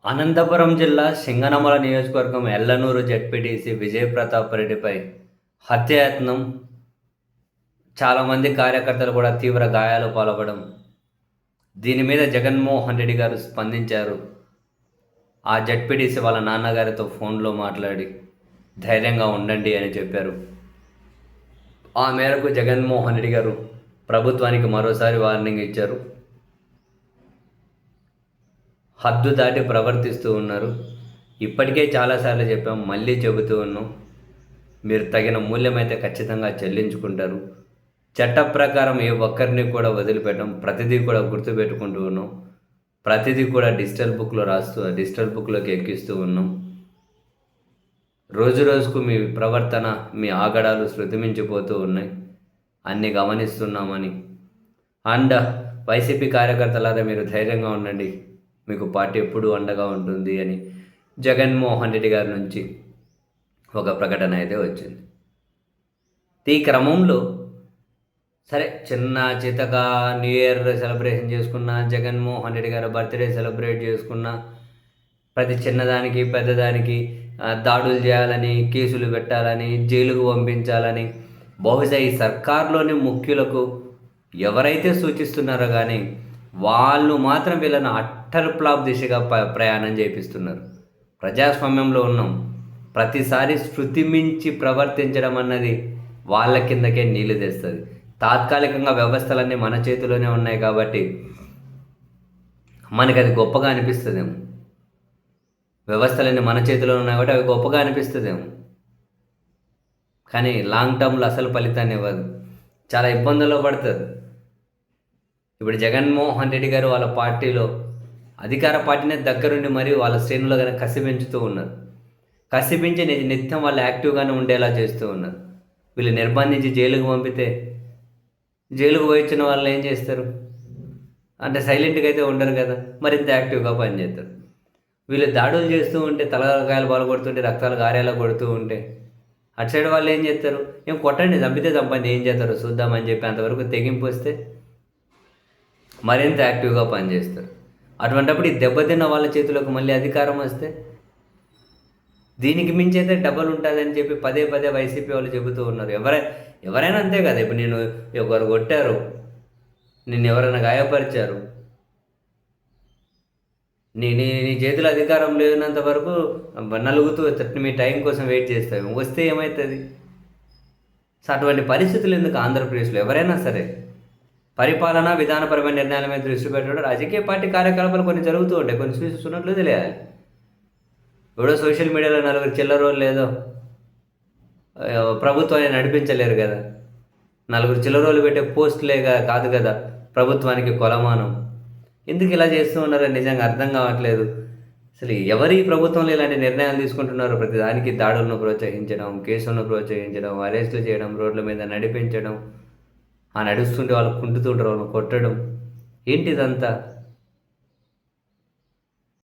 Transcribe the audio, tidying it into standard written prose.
అనంతపురం జిల్లా సింగనమల నియోజకవర్గం ఎల్లనూరు జెడ్పీటీసీ విజయప్రతాప్ రెడ్డిపై హత్యాయత్నం, చాలామంది కార్యకర్తలు కూడా తీవ్ర గాయాలు పాలవడం. దీని మీద జగన్మోహన్ రెడ్డి గారు స్పందించారు. ఆ జెడ్పీటీసీ వాళ్ళ నాన్నగారితో ఫోన్లో మాట్లాడి ధైర్యంగా ఉండండి అని చెప్పారు. ఆ మేరకు జగన్మోహన్ రెడ్డి గారు ప్రభుత్వానికి మరోసారి వార్నింగ్ ఇచ్చారు. హద్దు దాటి ప్రవర్తిస్తూ ఉన్నారు. ఇప్పటికే చాలాసార్లు చెప్పాం, మళ్ళీ చెబుతూ ఉన్నాం. మీరు తగిన మూల్యమైతే ఖచ్చితంగా చెల్లించుకుంటారు. చట్ట ప్రకారం ఏ ఒక్కరిని కూడా వదిలిపెట్టం. ప్రతిదీ కూడా గుర్తుపెట్టుకుంటూ ఉన్నాం. ప్రతిదీ కూడా డిజిటల్ బుక్లోకి ఎక్కిస్తూ ఉన్నాం. రోజు రోజుకు మీ ప్రవర్తన, మీ ఆగడాలు శృతిమించిపోతూ ఉన్నాయి. అన్నీ గమనిస్తున్నామని. అండ్ వైసీపీ కార్యకర్తలారా, మీరు ధైర్యంగా ఉండండి, మీకు పార్టీ ఎప్పుడూ అండగా ఉంటుంది అని జగన్మోహన్ రెడ్డి గారి నుంచి ఒక ప్రకటన అయితే వచ్చింది. ఈ క్రమంలో సరే, చిన్న చితగా న్యూ ఇయర్ సెలబ్రేషన్ చేసుకున్న, జగన్మోహన్ రెడ్డి గారు బర్త్డే సెలబ్రేట్ చేసుకున్న, ప్రతి చిన్నదానికి పెద్దదానికి దాడులు చేయాలని, కేసులు పెట్టాలని, జైలుకు పంపించాలని బహుశా ఈ సర్కార్లోని ముఖ్యులకు ఎవరైతే సూచిస్తున్నారో కానీ వాళ్ళు మాత్రం వీళ్ళని అట్టర్ ఫ్లాప్ దిశగా ప్రయాణం చేపిస్తున్నారు. ప్రజాస్వామ్యంలో ఉన్నాం. ప్రతిసారి శృతి మించి ప్రవర్తించడం అన్నది వాళ్ళ కిందకే నీళ్లు తెస్తుంది. తాత్కాలికంగా వ్యవస్థలన్నీ మన చేతిలోనే ఉన్నాయి కాబట్టి మనకి అది గొప్పగా అనిపిస్తుందేమో. వ్యవస్థలన్నీ మన చేతిలో ఉన్నాయి కాబట్టి అవి గొప్పగా అనిపిస్తుందేమో, కానీ లాంగ్ టర్మ్లో అసలు ఫలితాన్ని ఇవ్వదు. చాలా ఇబ్బందుల్లో పడుతుంది. ఇప్పుడు జగన్మోహన్ రెడ్డి గారు వాళ్ళ పార్టీలో అధికార పార్టీనే దగ్గరుండి మరియు వాళ్ళ శ్రేణులు కనుక కసి పెంచుతూ ఉన్నారు. కసి పెంచి నిత్యం వాళ్ళు యాక్టివ్గానే ఉండేలా చేస్తూ ఉన్నారు. వీళ్ళు నిర్బంధించి జైలుకు పంపితే జైలుకు పోయించిన వాళ్ళు ఏం చేస్తారు అంటే సైలెంట్గా అయితే ఉండరు కదా, మరింత యాక్టివ్గా పనిచేస్తారు. వీళ్ళు దాడులు చేస్తూ ఉంటే, తలకాయలు బాలు కొడుతుంటే, రక్తాలు గారేలా కొడుతూ ఉంటే అటు సైడ్ వాళ్ళు ఏం చేస్తారు, ఏం కొట్టండి, చంపితే చంపండి, ఏం చేస్తారో చూద్దామని చెప్పి అంతవరకు తెగింపు వస్తే మరింత యాక్టివ్గా పనిచేస్తారు. అటువంటిప్పుడు ఈ దెబ్బతిన్న వాళ్ళ చేతులకు మళ్ళీ అధికారం వస్తే దీనికి మించి అయితే డబల్ ఉంటుందని చెప్పి పదే పదే వైసీపీ వాళ్ళు చెబుతూ ఉన్నారు. ఎవరైనా అంతే కదా. ఇప్పుడు నేను ఎవరు కొట్టారు, నిన్ను ఎవరైనా గాయపరిచారు, నీ చేతిలో అధికారం లేనంత వరకు నలుగుతూ మీ టైం కోసం వెయిట్ చేస్తావు. వస్తే ఏమవుతుంది? సో అటువంటి పరిస్థితులు ఎందుకు ఆంధ్రప్రదేశ్లో? ఎవరైనా సరే పరిపాలన విధానపరమైన నిర్ణయాల మీద దృష్టి పెట్టడం, రాజకీయ పార్టీ కార్యకలాపాలు కొన్ని జరుగుతూ ఉంటాయి, కొన్ని చూస్తున్నట్లు తెలియాలి. ఎవడో సోషల్ మీడియాలో నలుగురు చిల్లరోళ్ళు లేదో ప్రభుత్వాన్ని నడిపించలేరు కదా. నలుగురు చిల్లరోళ్ళు పెట్టే పోస్టులే కాదు కదా ప్రభుత్వానికి కొలమానం. ఎందుకు ఇలా చేస్తూ ఉన్నారో నిజంగా అర్థం కావట్లేదు. అసలు ఎవరి ప్రభుత్వంలో ఇలాంటి నిర్ణయాలు తీసుకుంటున్నారో? ప్రతిదానికి దాడులను ప్రోత్సహించడం, కేసులను ప్రోత్సహించడం, అరెస్టులు చేయడం, రోడ్ల మీద నడిపించడం, ఆ నడుస్తుంటే వాళ్ళు కుంటుతుంటారు, వాళ్ళని కొట్టడం, ఏంటిదంతా?